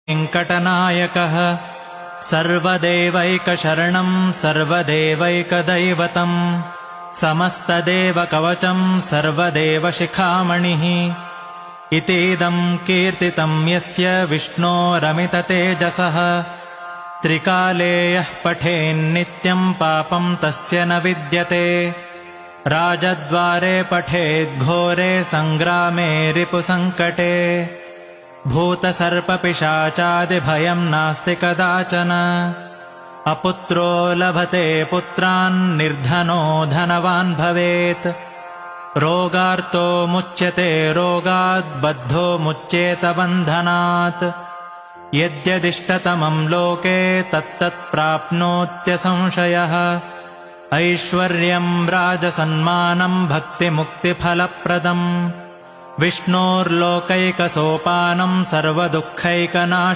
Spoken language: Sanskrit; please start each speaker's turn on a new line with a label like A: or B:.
A: वेङ्कटनायकः सर्वदेवैकशरणं सर्वदेवैकदैवतं समस्तदेवकवचं सर्वदेवशिखामणिः इतीदं कीर्तितं यस्य विष्णोरमिततेजसः त्रिकाले यः पठेन्नित्यं पापं तस्य न विद्यते राजद्वारे पठेद्घोरे सङ्ग्रामे रिपुसङ्कटे भूतसर्पपिशाचादिभयं नास्ति कदाचन अपुत्रो लभते पुत्रान् निर्धनो धनवान् भवेत् रोगार्तो मुच्यते रोगात् बद्धो मुच्येत बन्धनात् यद्यदिष्टतमं लोके तत्तत् प्राप्नोत्यसंशयः ऐश्वर्यं राजसन्मानं भक्तिमुक्तिफलप्रदम् विष्णोर्लोकैकसोपानं सर्वदुःखैकनाशनम्